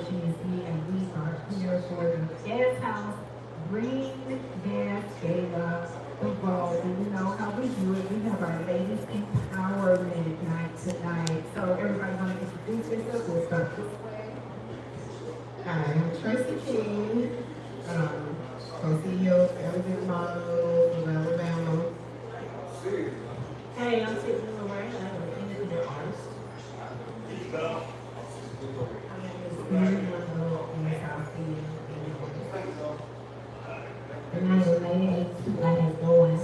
GC, and we are here for the Gas House Green Gas Gala, the ball. And you know how we do it. We have our ladies empowerment night tonight. So everybody want to introduce yourself? We'll start this way. Hi, I'm Tracy King, co-CEO of Elegant Models of Alabama. Hey, I'm Tiffany Lorraine. I'm an independent artist. Very wonderful in the South End. And I'm a lady that is going to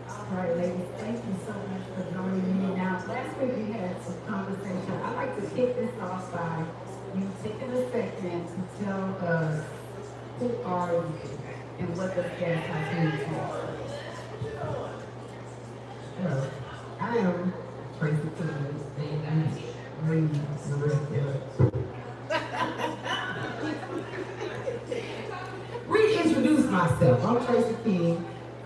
all right, ladies, thank you so much for joining me. Now, last week we had some conversation. I'd like to kick this off by you taking a second to tell us who are you and what does Gas House mean to you? Hello, I am Tracy King, and read the rest of it. Reintroduce myself. I'm Tracy King,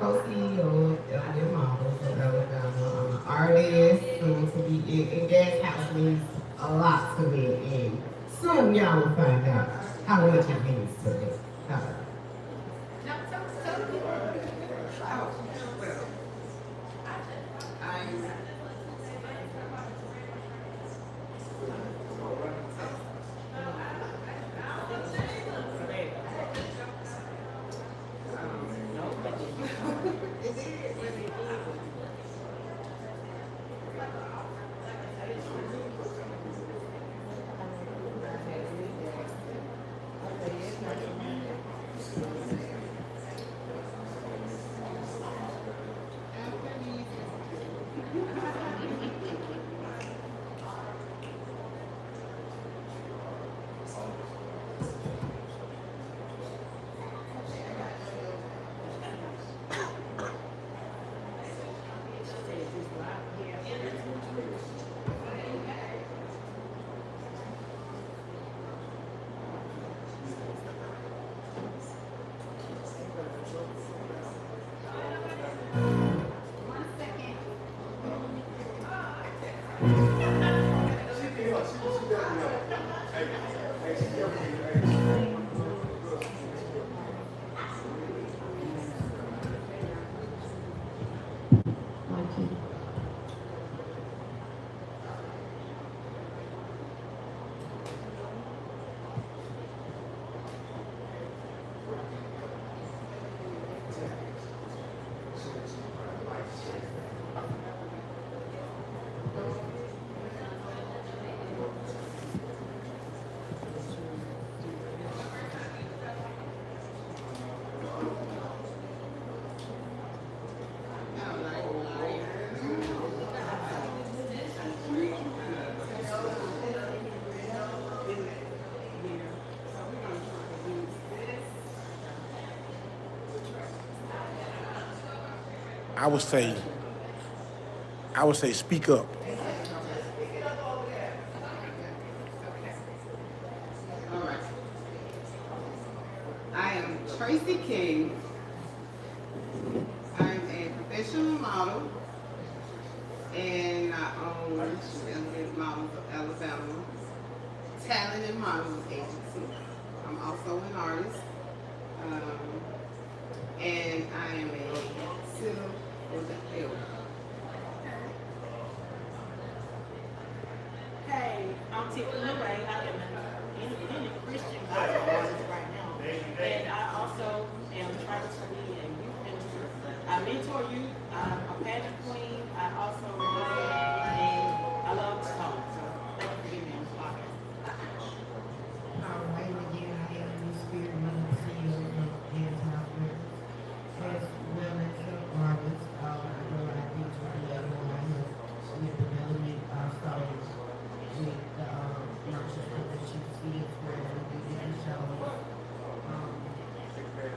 co-CEO of Elegant Models of Alabama. I'm an artist, soon to be in Gas House means a lot to me, and soon y'all will find out how much it means to me. I would say, speak up. All right. I am Tracy King. I'm a professional model, and I own Elegant Models of Alabama, talent and modeling agency. I'm also an artist, and I am a civil elder. Hey, I'm Tiffany Lorraine. I am an independent Christian gospel artist right now. And I also am trying to be a youth minister. I mentor youth. I'm a pageant queen. I also write, and I love to talk. So thank you for giving me on the podcast. All right, again, I am New Spirit, I'm the CEO of Gas House Records, as well as an artist. I know I do to the other one. I have with development, started with the nurses that you see as well. We did the show.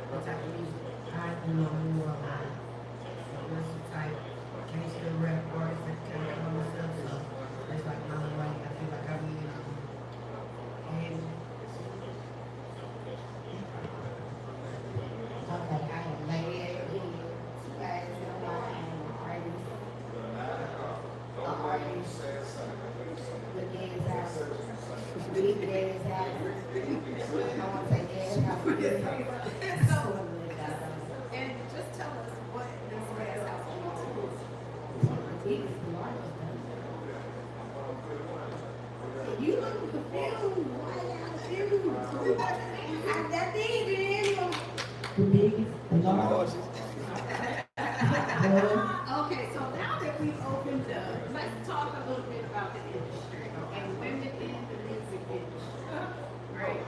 What type of music? I do know more about the type big gas house. I want to say gas house. And just tell us what this gas house is. The biggest, the largest. You look confused. Why y'all confused? That thing didn't. The biggest, the largest. Okay, so now that we've opened up, let's talk a little bit about the industry and women in the music industry. Right?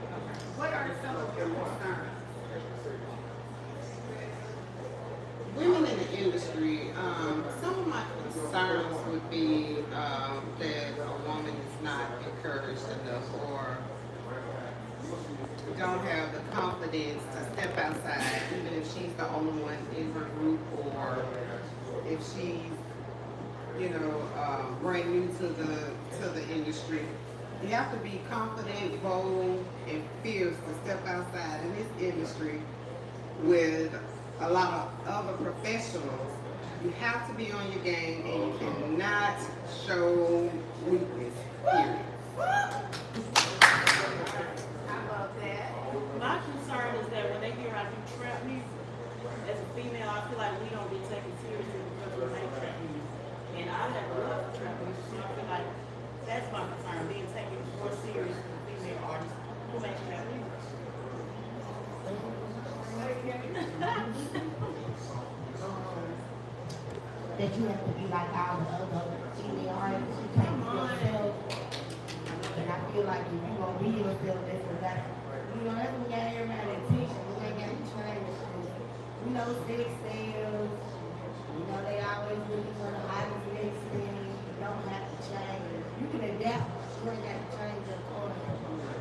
What are some of your concerns? Women in the industry, some of my concerns would be that a woman is not encouraged enough or don't have the confidence to step outside, even if she's the only one in her group or if she's, brand new to the industry. You have to be confident, bold, and fierce to step outside in this industry with a lot of other professionals. You have to be on your game and you cannot show weakness, period. I love that. My concern is that when they hear I do trap music, as a female, I feel like we don't get taken seriously because we make trap music. And I have loved trap music, so I feel like that's my concern, being taken more serious than female artists who make trap music. That you have to be like all the other female artists. You can't be yourself. And I feel like if you gonna be yourself, that's what got, that's what got everybody attention. We ain't got you trained. Sex sales. They always looking for the hottest next thing. You don't have to change. You can adapt. You ain't got to change your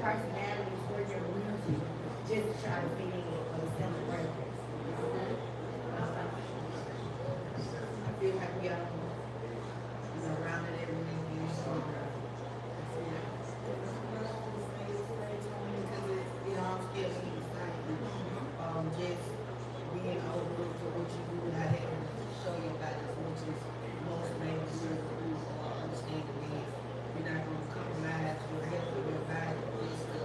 personality for your music. Just to try to fit in for the celebration. I feel like we are, rounded everything in because I'm still in the same. Just being overlooked for what you do, not having to show your body as much as most ladies do or understand the man. You're not going to compromise your health or your body just to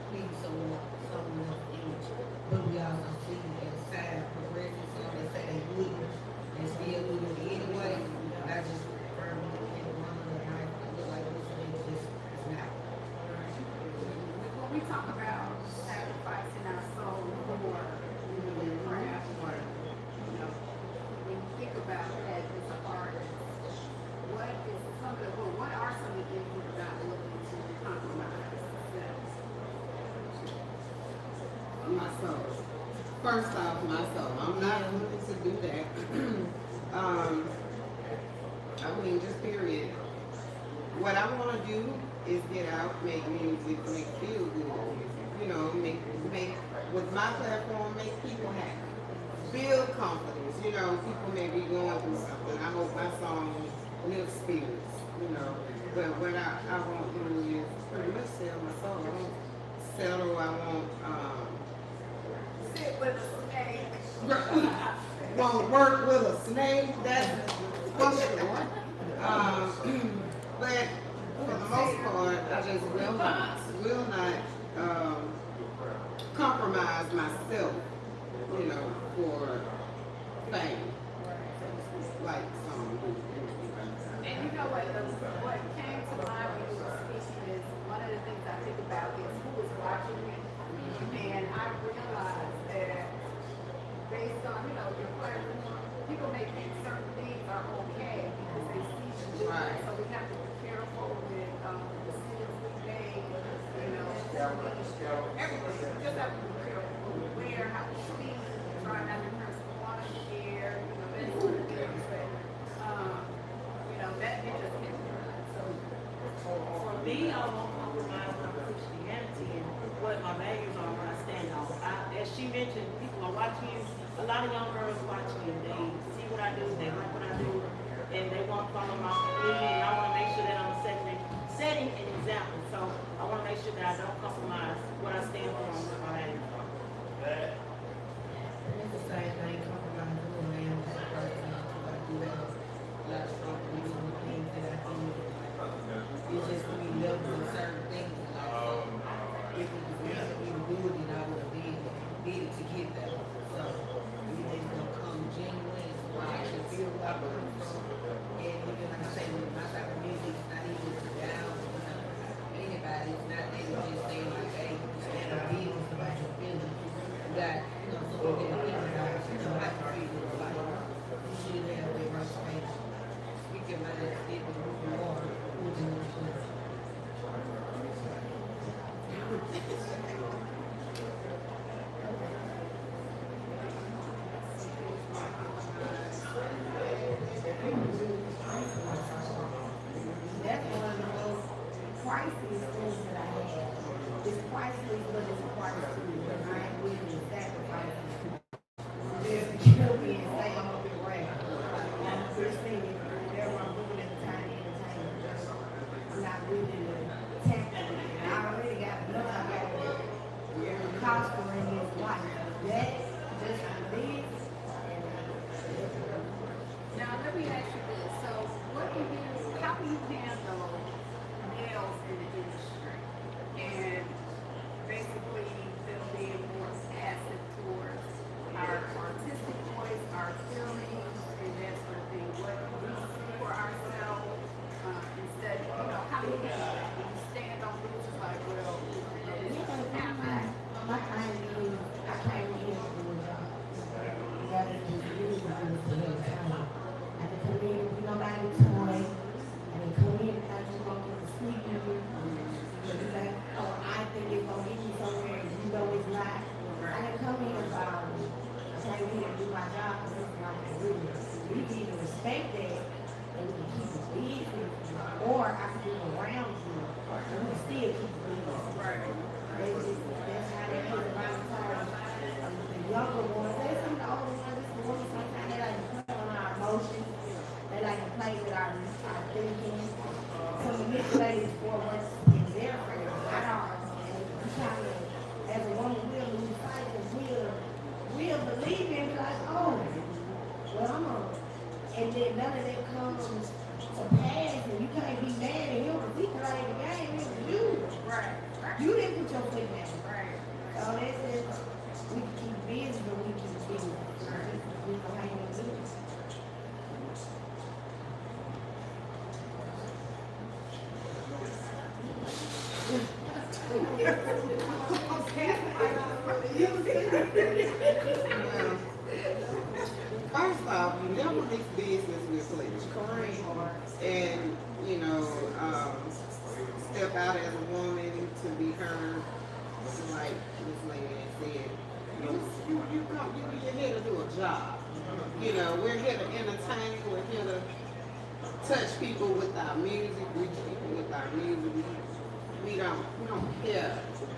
please someone else's image. But we also see as time progresses, some that say they wouldn't and still do it anyway. I just prefer me to get one of the right. I feel like this thing just is not. When we talk about sacrificing our soul for craft, when you think about that as an artist, what are some of the things you're not looking to compromise? My soul. First off, my soul. I'm not looking to do that. Just period. What I want to do is get out, make music, make feel good music. Make with my platform, make people happy, build confidence. People may be going through something. I hope my song lifts spirits. But what I won't do is pretty much sell my soul. I won't settle. I won't Sit with a snake. won't work with a snake. That's for sure. But for the most part, I just will not compromise myself, for fame. Like some. And what came to mind when you were speaking is one of the things I think about is who is watching me. And I realized that based on, your platform, people may think certain things are okay because they see you do it. Right. So we have to be careful with the decisions we make, everything. We just have to be careful what we wear, how we speak, try not to curse the water share, that sort of things. But, that it just can't be done. So, For me, I won't compromise my Christianity and what my values are, what I stand on. As she mentioned, people are watching you. A lot of young girls watch me. They see what I do, they like what I do, and they want to follow my lead. And I want to make sure that I'm setting an example. So I want to make sure that I don't compromise what I stand for and what my values are. It's the same thing, compromising the man, that person, I do that. A lot of strong things that I do. It's just we love certain things. really tackle it. And I already got enough. I got the cost for his wife. That just this. Now, let me ask you this. So, how do you handle males in the industry? And basically, them being more passive towards our artistic voice, our feelings, and that sort of thing. What we see for ourselves, instead, how do you handle that? Do you stand on roots like, well, this is happening? My time is, I can't really do a job. That is just really good for me. I can come in with nobody's toy. I can come in and I just want to sleep with you. But it's like, oh, I think it's going to get you somewhere and you know it's not. I can come in and I can't really do my job because this is not my career. We can either respect that and we can keep it busy, or I can do it around you and we can still keep it busy. Right. That's how they is around the time. The younger ones, there's some of the older ones, it's the ones sometimes they like to play on our emotions. They like to play with our thinking. So manipulate it for what's in their favor, not ours. And we kind of, as a woman, we'll lose sight because we'll believe in like, oh, well, I'm on. And then none of that comes to pass and you can't be mad at him because he played the game, it was you. Right. You didn't put your foot down. Right. So that's it. We can keep busy, but we keep busy. We know how you do it. Well, first off, you never mix business with pleasure. And, step out as a woman to be heard, like this lady said, you're here to do a job. We're here to entertain, we're here to touch people with our music, reach people with our music. We don't care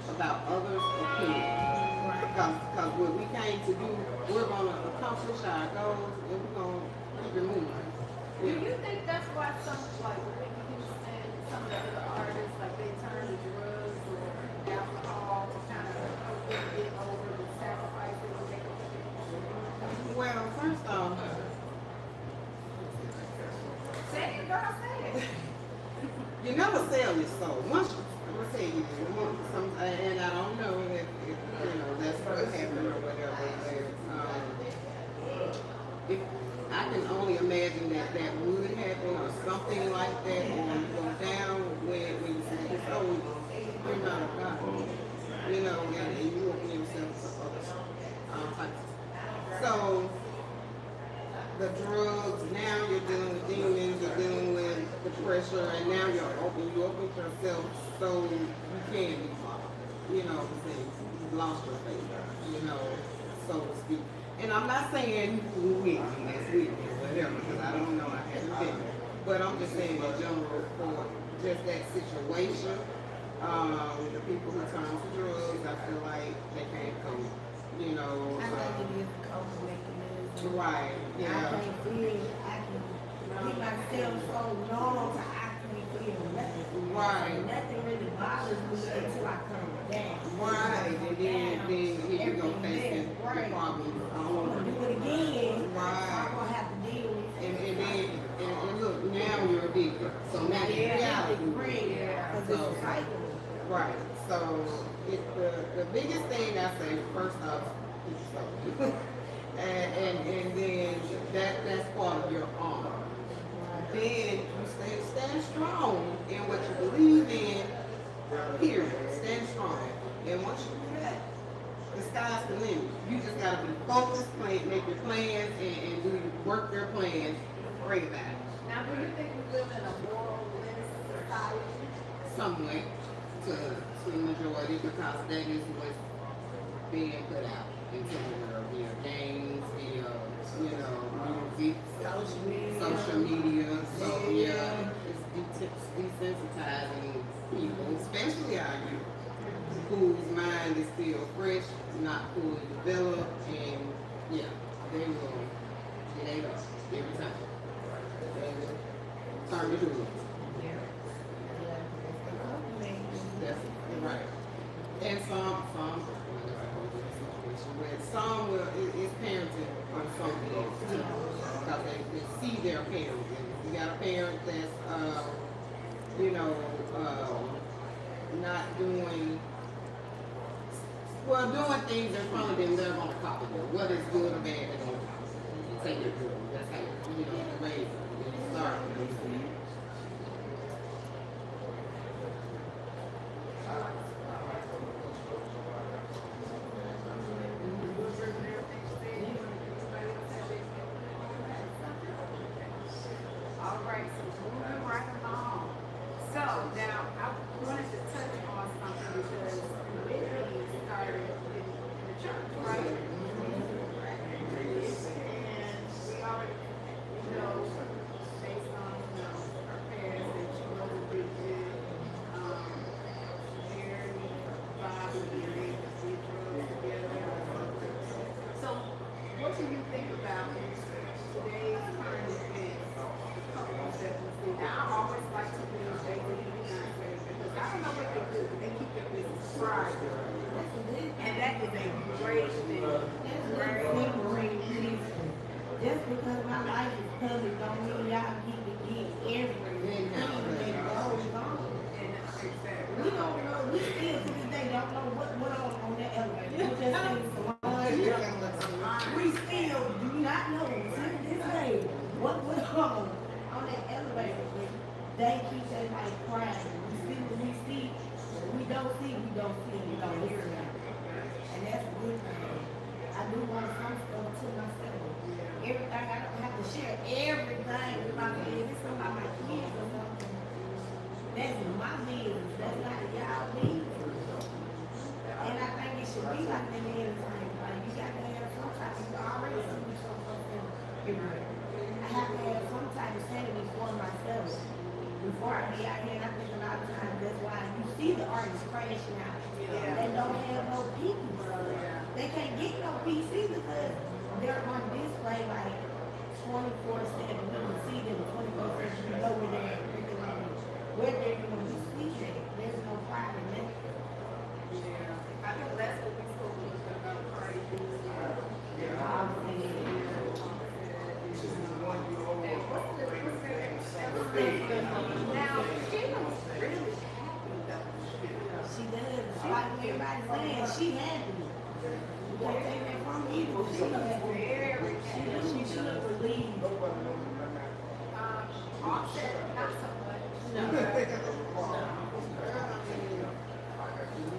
about others' opinions. Because what we came to do, we're gonna accomplish our goals and we're gonna keep it moving. Do you think that's why some, like, Whitney Houston, some of the other artists, like, they turn to drugs or alcohol to kind of help them get over the sacrifices that they do? Well, first off, Say it, girl, say it. you never sell your soul. Once I'm gonna tell you, and I don't know if that's what happened or whatever. If I can only imagine that would happen or something like that, or go down when you say it's over, you're not a God. And you open yourself to others, types of stuff. So the drugs, now you're dealing with demons, you're dealing with the pressure, and now you open yourself so you can be followed. You've lost your faith, so to speak. And I'm not saying who with me, that's with me, or whatever, because I don't know, I haven't been there. But I'm just saying in general for just that situation, the people who turn to drugs, I feel like they can't cope, I think it is a coping mechanism. Right, I yeah. can keep myself so long till I can't feel nothing. Right. Nothing really bothers me until I come down. Right, and then here you go facing the Right. problems. I'm gonna do it again. Right. I'm gonna have to deal with it. And look, now you're addicted. So now you're Yeah, reality. because it's a cycle. Right. So the biggest thing I say, first off, is sober. and then that's part of your armor. Then you stand strong in what you believe in, period. Stand strong. And once you do that, the sky's the limit. You just gotta be focused, make your plans, and work your plans, pray about it. Now, do you think we live in a moralist society? Somewhat to the majority, because that is what's being put out into the world via games, via music, social media. So yeah, it's desensitizing people, especially our youth, whose mind is still fresh, not fully developed, and yeah, they will get ate up every time. They will turn the hoods. their parent. And you got a parent that's, you know, not doing, well, doing things in front of them, they're gonna copy them. Whether it's good or bad, they're gonna copy them. Say they're good. That's how, you know, the way it starts. All right, so moving right along. So now I wanted to touch on something because Whitney started in the church, right? And we already know, based on, you know, her parents, that she was a big good, Mary, Bobby, and they did drugs together. So what do you think about today's current events? Now, I always like to do Jay-Z and Beyonce because I don't know what they do, but they keep their business private. And that is a great thing. Great reason. Just because my life is public don't mean y'all get to get everything that goes on. We don't know, we still to this day don't know what went on that elevator. We just seen someone. We still do not know to this day what went on that elevator. They keep that like crying. We see what we see. What we don't see, we don't see. We don't hear that. And that's a good thing. I do want some stuff to myself. Everything, I don't have to share everything with my kids. It's about my kids or something. That's my business. That's not y'all business. And I think it should be like that in the same thing. You got to have some type of, you already see something everywhere. I have to have some type of sanity for myself before I be out here. And I think a lot of times that's why you see the artists crashing out. They don't have no peace. They can't get no peace either because they're on display like 24/7. You can see them 24/7. You know where they're at. Where they're doing. You see that. There's no pride in that. I think that's what we spoke a little bit about Cardi B. Now, she was really happy though. She does. Like everybody's saying, she happy. You can't take that from me. She look very happy. She look relieved. Offset, not so much. No.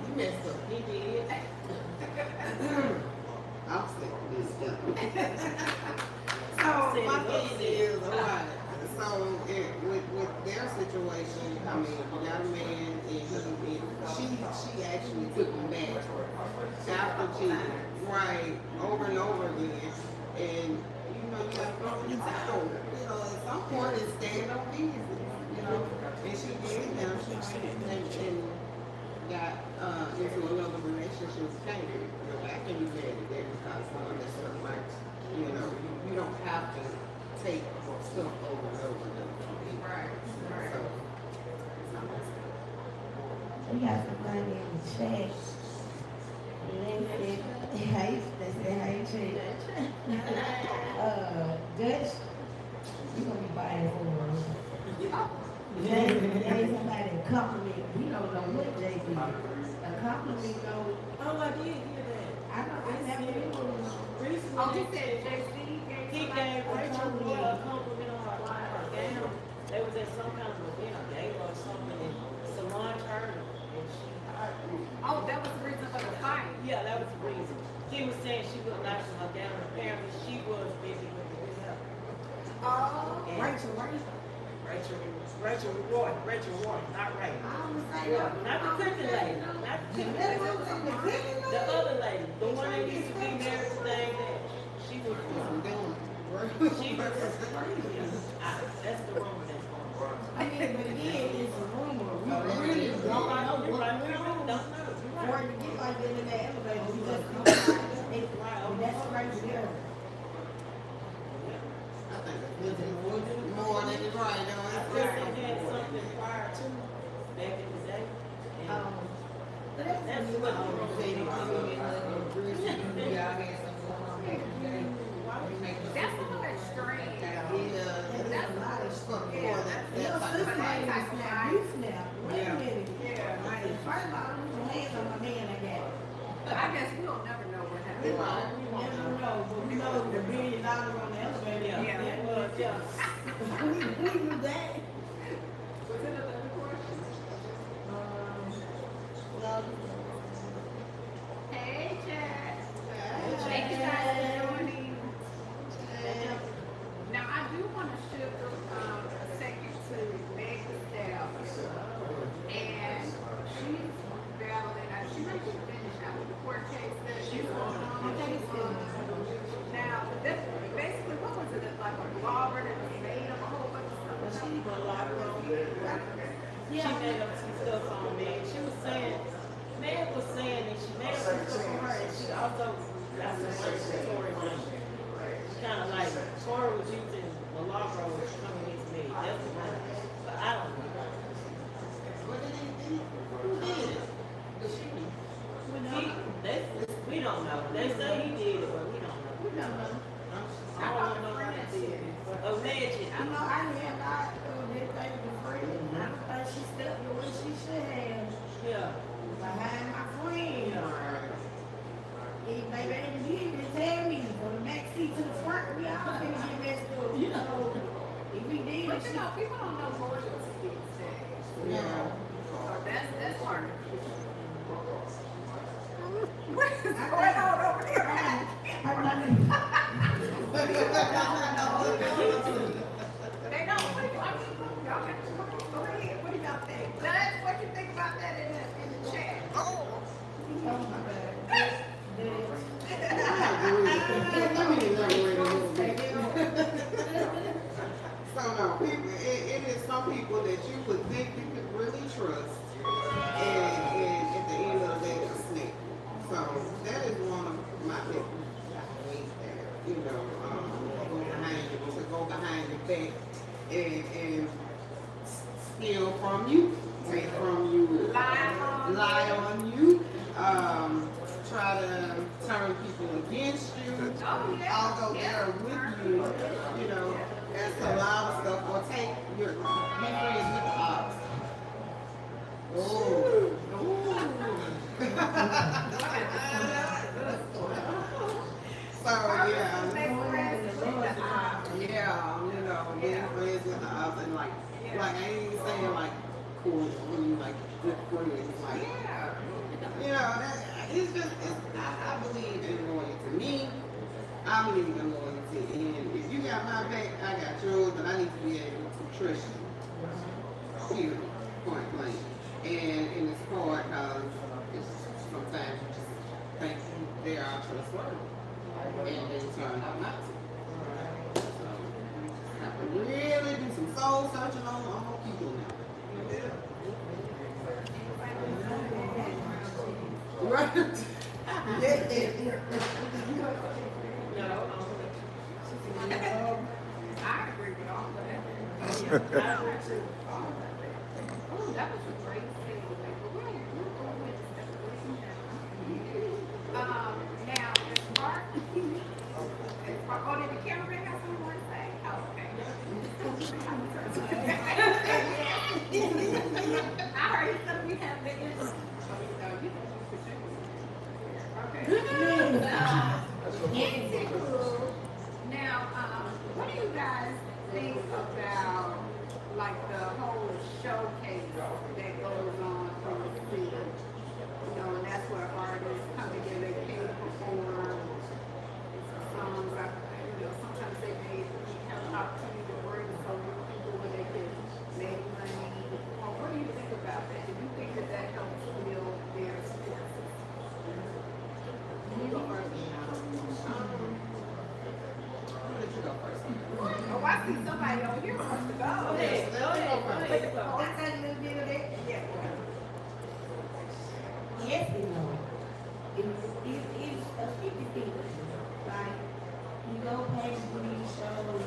You messed up. He did. I'm sick of this stuff. So my thing is, alright. So with their situation, I mean, you got a man and she actually took him back after cheating, right, over and over again. And you know, you gotta throw it out. You know, at some point it's stand on business. You know, and she did now she and got into another relationship with Kanye. You know, I can be mad at that because that's sort of like, you know, you don't have to take stuff over and over again. Right. So, We got some money in the chat. And they said, how you treat Dutch, you gonna be buying for us. There's somebody that compliment. We don't know what JP. A compliment goes. Oh, I did hear that. I never knew what it was. Recently, Oh, he said Jay-Z he gave Rachel Roy a compliment on her gown. They was at some kind of event, a gala or something, and Solange heard him, and she hired him. Oh, that was the reason for the fight. Yeah, that was the reason. He was saying she looked nice in her gown. Apparently, she was busy with the rehab. Oh, And Rachel. Rachel Roy, not Ray. Not the cooking lady. Not the cooking lady. The other lady, the one that used to be married to Dave Dash. She was she was that's the rumor that's going on. I mean, but again, it's a rumor. We really don't You're right, know you're what right, we went really on. don't know. You're For right. it to get like that in the elevator, we just don't know. And that's crazy there. I think it's more than it's right now. I think they had something prior to back in the day. And But that's that's You what wouldn't the want to say rumor that you in the bridge, y'all had something going on back in the day. You make the that's a little extreme. Yeah, minute, snap, you snap. Wait a Yeah. minute. Yeah. Like, first of all, put your hands on my man like that. I guess we'll never know what We happened. won't never know, but we know the $1 billion on the elevator. Yeah. That was, we knew that. Was it another question? Well, Hey, Chad. Thank you guys for joining. Now, I do want to shift a second to Meg Stabs. And she's battling, she might be finished out with the court case that she's on. I think it's still. Now, that's basically, what was it, like a blogger that was made of a whole bunch of stuff? She made up some stuff on me. She was saying, Meg was saying that she made up some stuff for her, and she also got some words for Tory Lane. Kind of like Tory was using Milagro was coming against me. That's the one. But I don't know. What did he do? Who did it? The shooting. We don't know. They say he did it, but we don't know. We don't know. I don't know what that did. Alleged. I know I have not this thing for free. I don't think she stepped the way she should have. Yeah. Behind my friend. Hey, baby, they didn't even tell me. From the back seat to the front, we all finna get messed up. So, if we did, But she, you know, people don't know loyalty these days. Yeah. So that's part of it. What is going on over there? I'm not even. They know. What do you, I mean, y'all got to go ahead. What do y'all think? Judge, what do you think about that in the chat? Oh my God. Let me elaborate a little bit. So no, people, it is some people that you would think you could really trust, and at the end of the day, they're snake. So that is one of my big ways there, you know, to go behind your back and steal from you, take from you, lie on you, try to turn people against you, although they're with you, you know, that's a lot of stuff, or take your, be friends with the ops. Oh. So, yeah, you know, being friends with the ops and like I ain't saying like cool when you like good friends, like, you know, that, it's just, I believe in loyalty. Me, I believe in loyalty, and if you got my back, I got yours, but I need to be able to trust you. Period. Point blank. And it's hard because sometimes you just think they are trustworthy, and they turn out not to. So, I have to really do some soul searching on people now. Right? Yeah. I agree with all of that. Oh, that was a great segue. Now, as far, oh, did the cameraman have something to say? Oh, okay. I heard something we have been in. Okay. Now, what do you guys think about like the whole showcase that goes on from the city? You know, and that's where artists come together, they perform songs. You know, sometimes they may have an opportunity to bring some people where they can make money. What do you think about that? Do you think that that helps build their support system? You go first. Oh, I see somebody over here wants to go. Go ahead. Oh, I got a little bit of that. Yeah. Yes and no. It's a 50-50. Like, you go pay for these shows,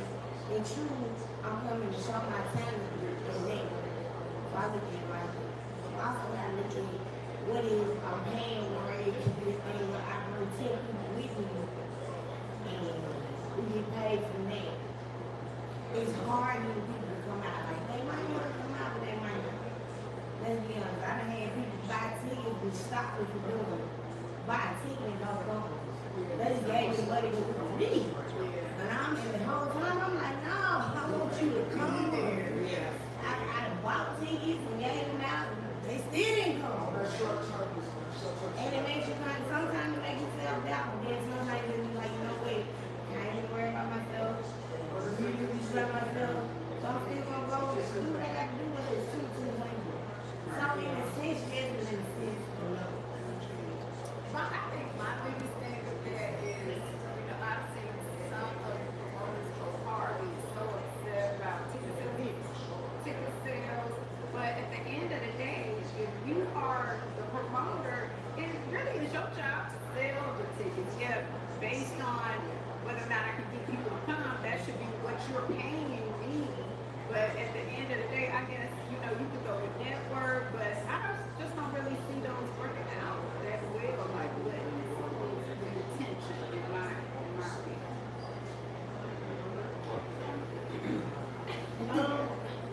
and true, I'm coming to show my talent and that. So I look at it like, I also gotta look at what is I'm paying where it can be a thing where I can take people with me and we get paid from that. It's hard for people to come out. Like, they might want to come out, but they might artists are doing. Buy a ticket and don't go. They just gave me money to go me. And I'm in the whole time, I'm like, no, I want you to come there. I bought tickets and gave them out. They still didn't come. And it makes you kind of, sometimes it makes you self-doubt, but then sometimes you be like, you know what, I ain't even worried about myself, or really about myself, so I'm still gonna go and do what I got to do, whether it's too late. So in a sense, yes, but in a sense, no. But I think my biggest thing with that is, I've seen some of the promoters go hard and so upset about ticket sales. But at the end of the day, if you are the promoter, it really is your job to sell the tickets. Yeah, based on whether or not I can get people to come, that should be what you're paying me. But at the end of the day, I guess, you could go with network, but I just don't really see those working out that well, like what is supposed to be intention in my opinion.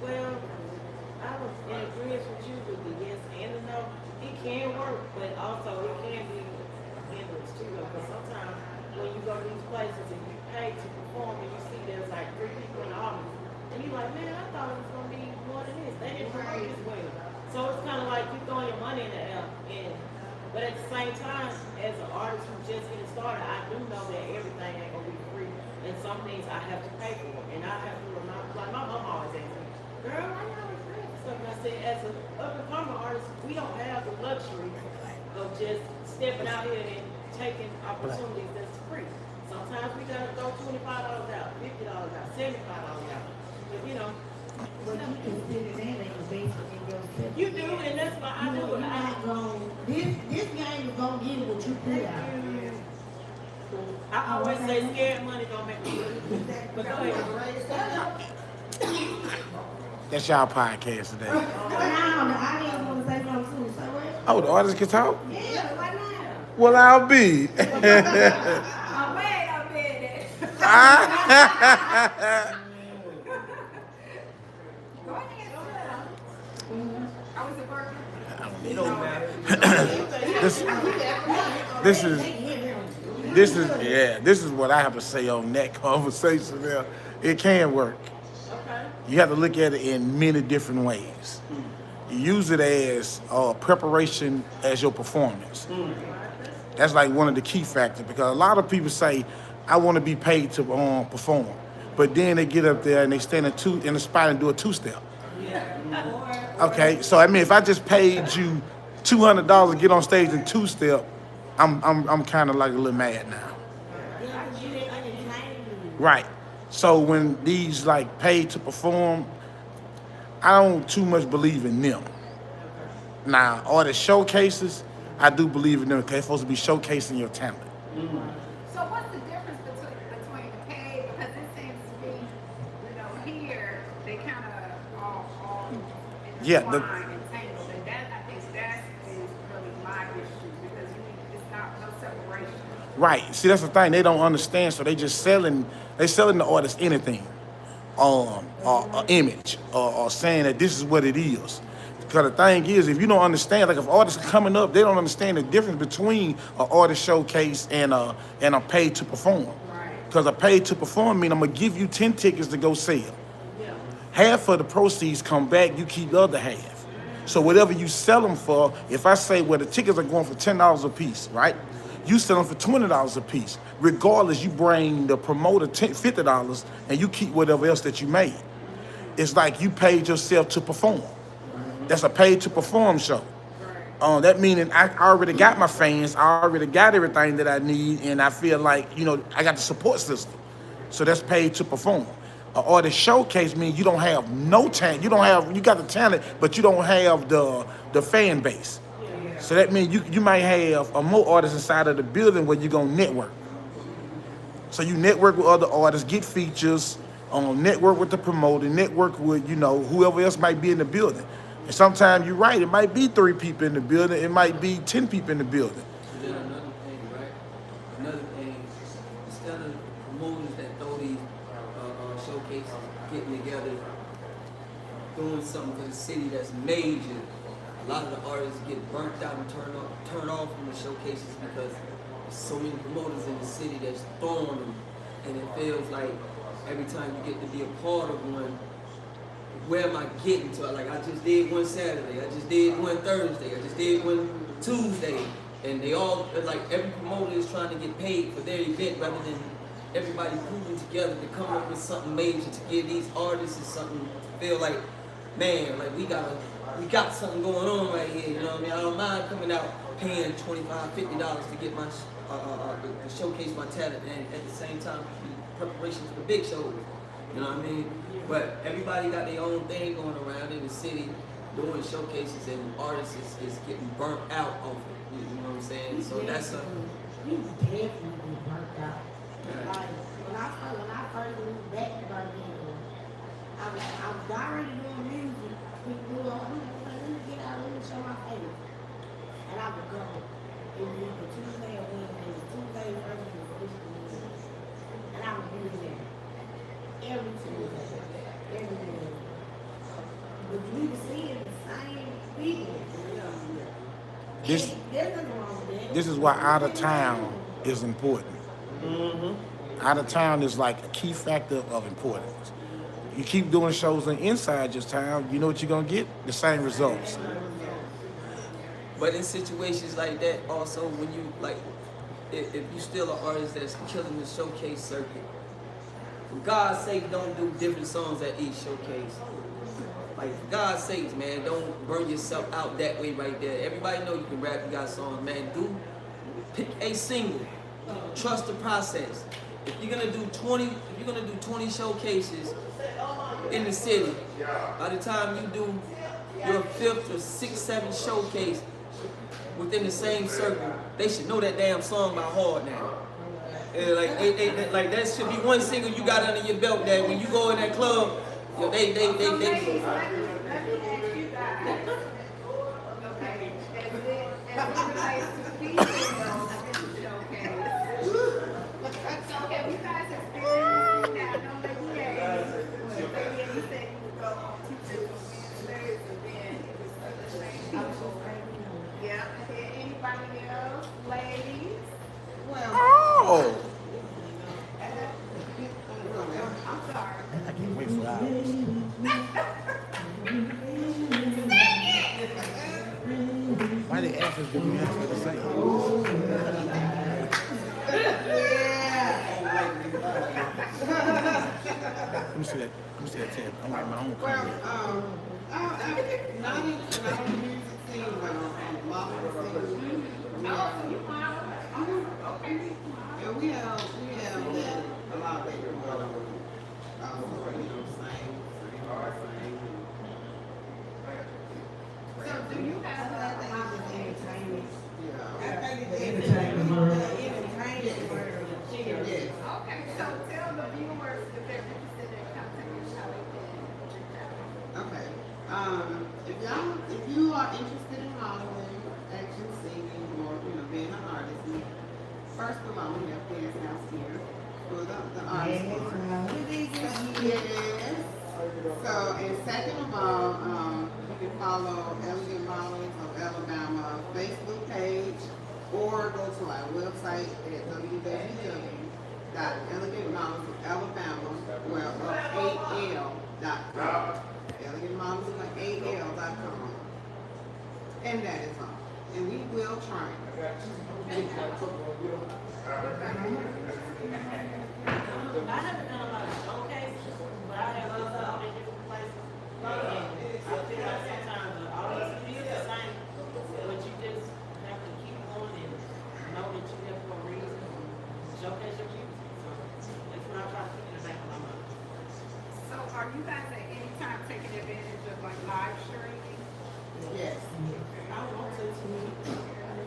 Well, I was in agreement with you with the yes and the no. It can work, but also it can be hindrance too. Because sometimes when you go to these places and you pay to perform and you see there's like 3 people in the audience, and you're like, man, I thought it was gonna be more than this. They didn't promote this well. So it's kind of like you throwing your money in the air. But at the same time, as an artist who's just getting started, I do know that everything ain't gonna be free, and some things I have to pay for, and I have to remind. Like my mom always asks me, girl, why you always pay for stuff? And I said, as an up-and-coming artist, we don't have the luxury of just stepping out here and taking opportunities that's free. Sometimes we gotta throw $25 out, $50 out, $75 out. But But you can sit it in and basically yourself. you do, and that's why I do it. This game is gonna give you what you put out. I always say scared money don't make me good. But go ahead. That's y'all podcast today. Now, the audience want to say something too. So what? Oh, the artists can talk? Yeah, why not? Well, I'll be. Oh, wait a minute. Go ahead. I was a burger. It don't matter. This is what I have to say on that conversation there. It can work. Okay. You have to look at it in many different ways. You use it as preparation as your performance. That's like one of the key factors, because a lot of people say, I want to be paid to perform. But then they get up there and they stand in the spot and do a two-step. Okay, so I mean, if I just paid you $200 to get on stage and two-step, I'm kind of like a little mad now. Right. So when these like paid to perform, I don't too much believe in them. Now, all the showcases, I do believe in them because they're supposed to be showcasing your talent. So what's the difference between the pay? Because it seems to be, here, they kind of all Yeah, entangled. And that, I think that is really my issue, because it's not no separation. Right. See, that's the thing. They don't understand, so they just selling the artist anything, or image, or saying that this is what it is. Because the thing is, if you don't understand, like if artists are coming up, they don't understand the difference between an artist showcase and a paid to perform. Because a paid to perform means I'm gonna give you 10 tickets to go sell. Half of the proceeds come back, you keep the other half. So whatever you sell them for, if I say, well, the tickets are going for $10 a piece, right? You sell them for $20 a piece. Regardless, you bring the promoter $50 and you keep whatever else that you made. It's like you paid yourself to perform. That's a paid to perform show. That meaning I already got my fans, I already got everything that I need, and I feel like, I got the support system. So that's paid to perform. Or the showcase means you don't have no talent. You got the talent, but you don't have the fan base. So that means you might have more artists inside of the building where you're gonna network. So you network with other artists, get features, network with the promoter, network with, whoever else might be in the building. And sometimes you're right, it might be 3 people in the building, it might be 10 people in the building. Then another thing, right? Another thing, instead of promoters that throw these showcases, getting together, doing something for the city that's major, a lot of the artists get burnt out and turned off from the showcases because there's so many promoters in the city that's throwing them, and it feels like every time you get to be a part of one, where am I getting to? Like, I just did one Saturday, I just did one Thursday, I just did one Tuesday, and they all, like, every promoter is trying to get paid for their event rather than everybody proving together to come up with something major to give these artists something to feel like, man, like we got something going on right here, you know what I mean? I don't mind coming out paying $25, $50 to get my to showcase my talent, and at the same time preparation for the big shows, you know what I mean? But everybody got their own thing going around in the city doing showcases, and artists is getting burnt out of it, you know what I'm saying? So that's a You definitely burnt out. Like when I first moved back to Birmingham, I was already doing music. People were like, let me get out, let me show my face. And I would go. It was either Tuesday or Wednesday. It was Tuesday, Thursday, or Wednesday. And I would be there every Tuesday, every Wednesday. But you were seeing the same people. This There's nothing wrong with that. this is why out of town is important. Out of town is like a key factor of importance. You keep doing shows inside your town, you know what you're gonna get? The same results. But in situations like that, also when you like, if you still an artist that's killing the showcase circuit, for God's sake, don't do different songs at each showcase. Like, for God's sakes, man, don't burn yourself out that way right there. Everybody know you can rap, you got songs, man. Pick a single. Trust the process. If you're gonna do 20 showcases in the city, by the time you do your 5th or 6th, 7th showcase within the same circle, they should know that damn song by heart now. And like that should be one single you got under your belt that when you go in that club, yo, they. Let me ask you guys. Okay, as it relates to females in the showcase. So have you guys experienced it? Now, I know that you you said you would go on 2 different Wednesdays and then it was the same people. Yeah. Anybody else? Ladies? Oh! I'm sorry. I can't wait for hours. Why they ask us if we have to say? Let me see that. Let me see that tab. I'm writing my own Well, comment. not in the music scene, but on model scene. Yeah, we have that a lot later on. So do you have Entertainment. Yeah. I think it's entertainment. Yes. Okay, so tell the viewers if they're interested in contacting how they can. Okay. If you are interested in modeling, action, singing, or being an artist, first of all, we have Dance House here for the artist. Yes. So, and second of all, you can follow Elegant Models of Alabama Facebook page, or go to our website at www.elegantmodelsalabama.com. Elegant Models with 8L.com. And that is all. And we will try. I haven't done a lot of showcases, but I have looked up in different places. And I feel like sometimes the audience is the same, but you just have to keep going and know that you're there for a reason. Showcase your music. So that's what I try to keep in the back of my mind. So are you guys at any time taking advantage of like live streaming? Yes. I want to.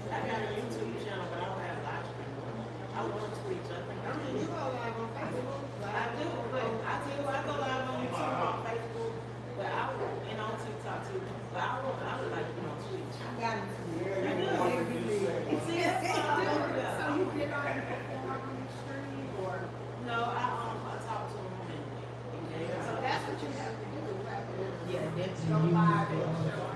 I got a YouTube channel, but I don't have live streaming. I want to Twitch. I think You go live on Facebook. I do, but I go live on YouTube, on Facebook, but and on TikTok too. But I would like to be on Twitch. I got it. So you get on and perform on the stream or? No, I talk to them So that's what you have to do. You have to Yeah, go definitely. live and show.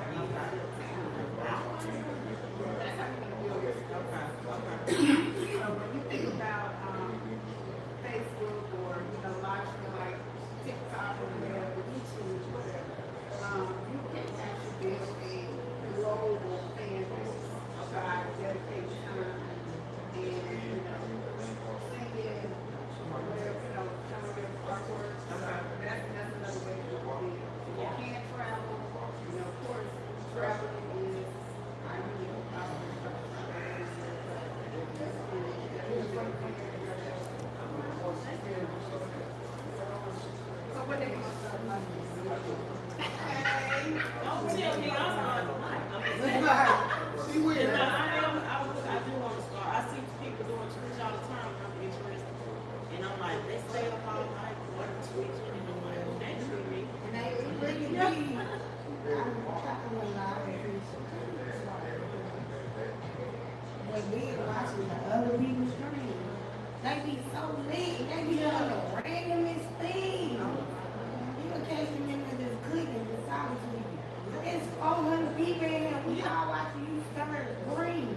he been here, we all watching you stir green.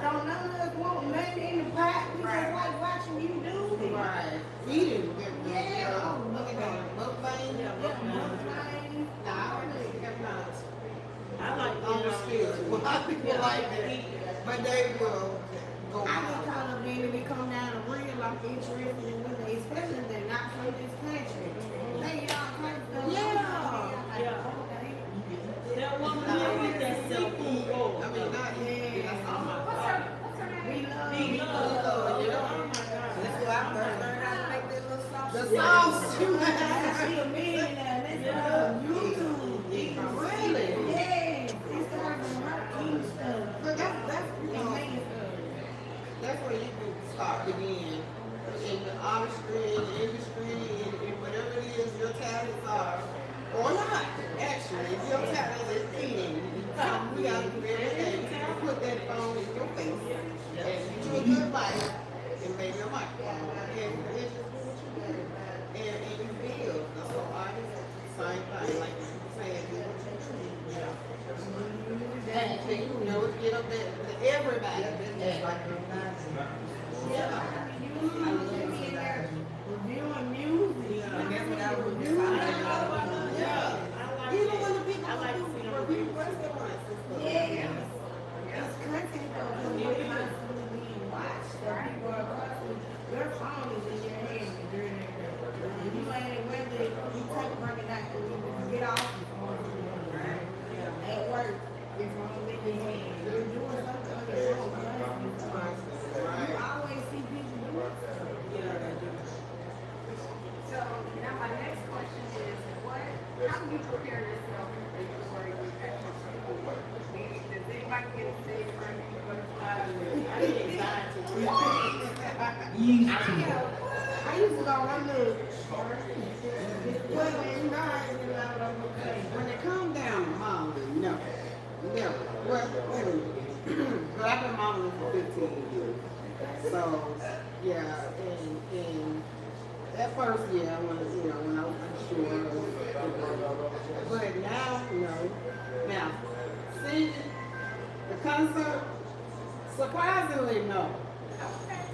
Don't none of us want nothing in the pot. We just like watching you do this. Right. Eating. Yeah. Look at that. Mukbang. I like On the streets. Why people like that? But they will go I get out. caught up in it, they come down to real life interested in women, especially if they're not from this country. They all kind of stuff. Yeah. Yeah. Okay. That woman there with that seafood roll. I mean, not eating. Yeah. Oh my What's God. her name? We love. Big love. Oh my God. That's why I first learned how to make that little sauce. The sauce. She a millionaire. Let's go. YouTube. Really? Yeah. She started from her eating stuff. But that's, you And know, making stuff. that's where you can start begin. In the artistry, in the industry, in whatever it is your talents are. Or not, actually. If your talent is eating, we got to do everything. You put that phone in your face. And get you a good bite and make your money. And just do what you do. And you build. So artists, same thing. Like you saying, do what you do. And you know, get up there to everybody. Reviewing music. And that's what I was Yeah. Even when the people I like to see them review restaurants and stuff. Yeah. It's content though, because you're constantly being watched. So people are constantly, your phone is in your hand during that day. If you ain't whether you take break it out, you get off your phone. At work, your phone in your hand. You're doing something on your phone. You always see people doing stuff. So now my next question is, how do you prepare yourself before you actually meaning, does anybody get a stage fright? I get anxiety. I used to go one look. Well, when When it comes down to modeling, no. Never. Well, wait a minute. But I've been modeling for 15 years. So, yeah, and that first year, when I was unsure. But now, no. Now, see, the concert, surprisingly, no.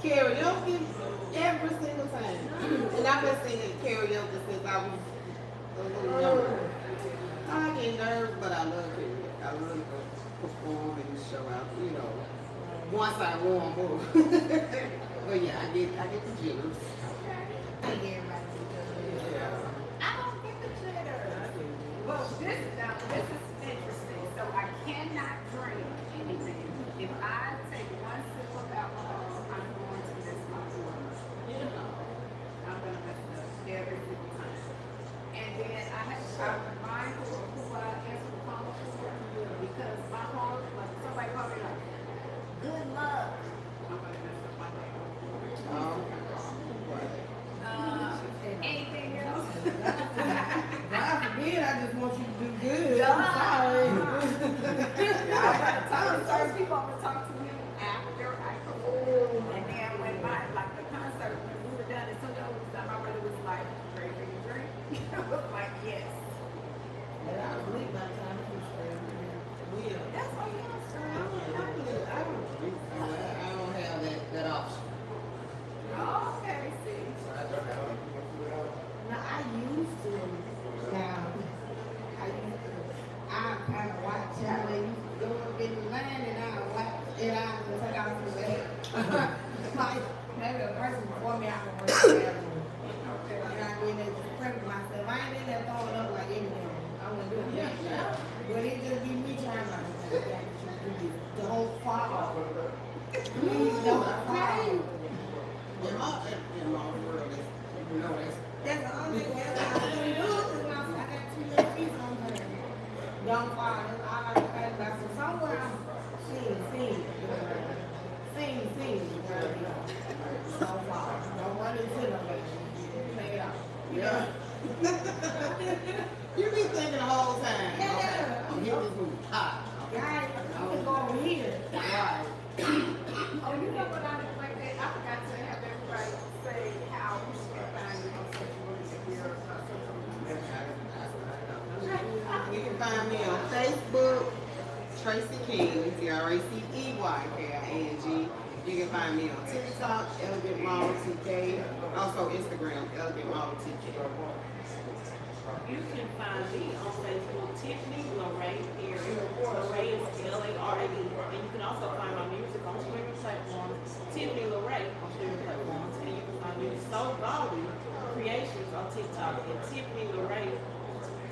Karaoke, every single time. And I've been singing karaoke since I was a little younger. I get nervous, but I love karaoke. I love to perform and show out, once I warm up. But yeah, I get the jitters. I don't get the jitter. Well, this is interesting. So I cannot drink anything. If I take one sip of alcohol, I'm going to miss my order. I'm gonna mess it up every single time. And then I'm mindful of who I answer the phone for because my heart, like somebody called me like, good luck. I'm gonna mess up my day. Anything else? God forbid, I just want you to do good. Yeah. I'm sorry. Some people will talk to me after I perform. And then when the concert, when we were done, and some of my brother was like, "Ready for your drink?" I was like, yes. But I was late by the time it was That's what you I don't have that option. Okay, see. Now, I used to, I kind of watch how they used to go up in the line and I watch it out and take out the way. Like, maybe a person before me, I can work together. And I did it to prep myself. I ain't in there throwing up like anything. I wouldn't do it. But it just be me trying to don't fall. Please don't fall. In my world, That's the only way I can do it is when I got 2 little feet on her. Don't fall. That's all I can think about. So somewhere I'm sing. Don't fall. Don't run into nobody. Take it off. You be thinking the whole time. Yeah. I'm hitting this movie hot. Guys, I'm gonna go over here. Right. Oh, you know what I didn't like that? I forgot to have everybody say how you can find you on social media. You can find me on Facebook, Tracy King, TracyEyKing. You can find me on TikTok, Elegant Model TK. Also Instagram, Elegant Model TK. You can find me on Facebook, Tiffany Lorraine Perry. Lorraine is Larade. And you can also find my music on streaming platforms, Tiffany Lorraine on streaming platforms. And you can find me So Gaudy Creations on TikTok and Tiffany Lorraine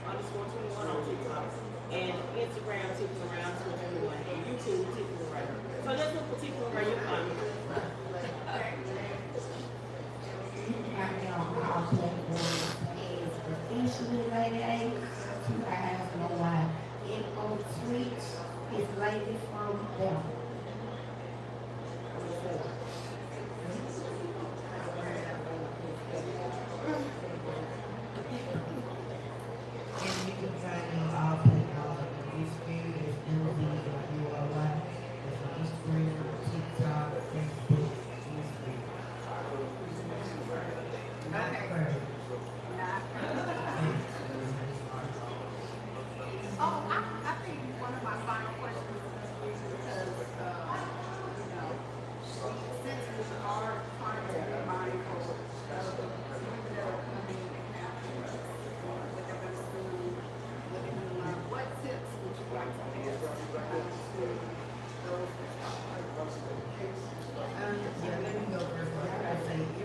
_21 on TikTok. And Instagram, Tiffany Lorraine 21. And YouTube, Tiffany Lorraine. So just look for Tiffany Lorraine, you'll find me. You can find me on all platforms as officially Lady A. You guys know why. And on Twitch, it's Lady from them. And you can find me on all platforms. Instagram is MZWOY. It's on Instagram, TikTok, Facebook, Instagram. Not first. Oh, I think one of my final questions is because, you know, since we are trying to be mindful of the people that are coming and having what they're going to do, what they're going to learn, what tips would you like to pass to those that are Yeah, let me go first. I gotta say everything.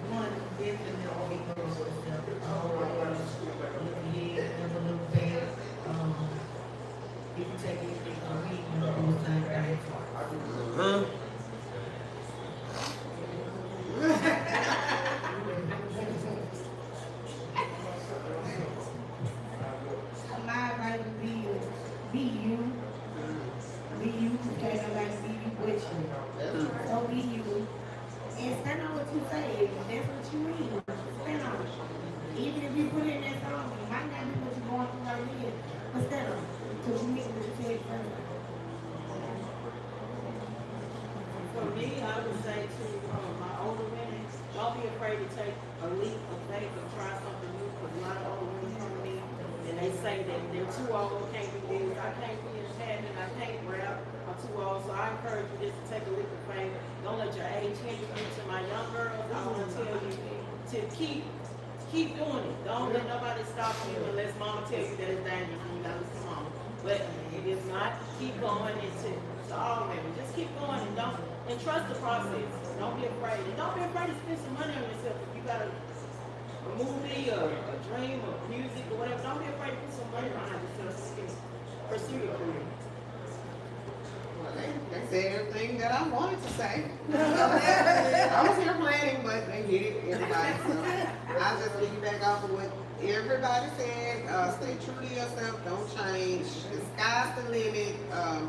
One, definitely be close to yourself. Always look ahead, never look back. If you take anything from me, you do the same thing. Huh? My advice would be you. Be you, because nobody be you with you. So be you. And stand on what you say. If that's what you mean, stand on it. Even if you put it in that song, it might not be what you're going through right here, but stand on it. Because you mean what you said first. For me, I would say to my older women, don't be afraid to take a leap of faith and try something new. Because a lot of older women come to me and they say that they're too old, can't do this, I can't be in pageant, I can't rap, I'm too old. So I encourage you just to take a leap of faith. Don't let your age hinder you. To my young girls, I want to tell you to keep doing it. Don't let nobody stop you unless mama tell you that it's dangerous and you gotta listen to mama. But it is not. Keep going into to all women. Just keep going and trust the process. Don't be afraid. And don't be afraid to spend some money on yourself. If you got a movie or a dream or music or whatever, don't be afraid to put some money behind yourself so you can pursue your career. Well, they said everything that I wanted to say. I was here planning, but they hit it, everybody. So I'll just piggyback off of what everybody said. Stay true to yourself. Don't change. The sky's the limit.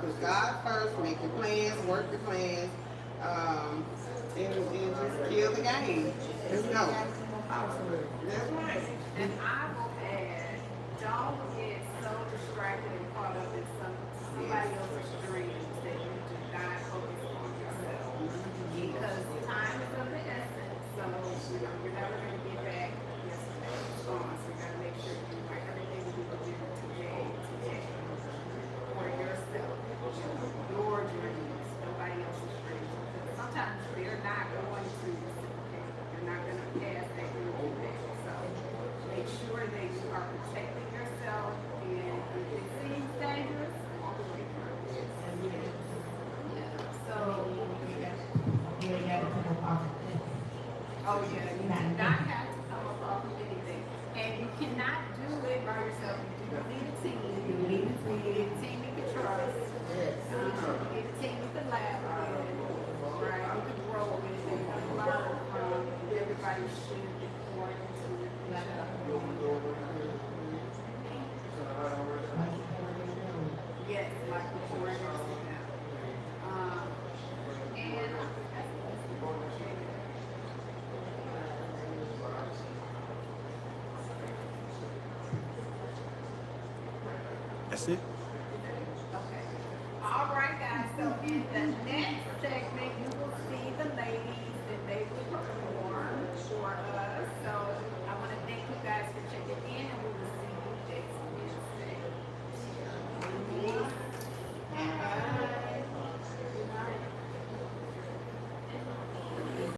Put God first. Make your plans. Work your plans. And just kill the game. Let's go. That's right. And I will add, don't get so distracted and caught up in somebody else's dreams that you do not focus on yourself. Because time is of the essence, so you're never going to get back yesterday's gone. So you got to make sure you do everything you can do today for yourself, your dreams, nobody else's dreams. Because sometimes they're not going to reciprocate. They're not going to pass that your back. So make sure that you are protecting yourself, and if it seems dangerous, walk away from it. So, You ain't got to come up off of this. oh yeah, you do not have to come up off of anything. And you cannot do it by yourself. You need a team. You need a team you can trust. You need a team you can laugh with, right? You can grow with, and you can learn from. Everybody should be pouring into each other. Yes, like the pouring into them. And That's it. okay. All right, guys. So in the next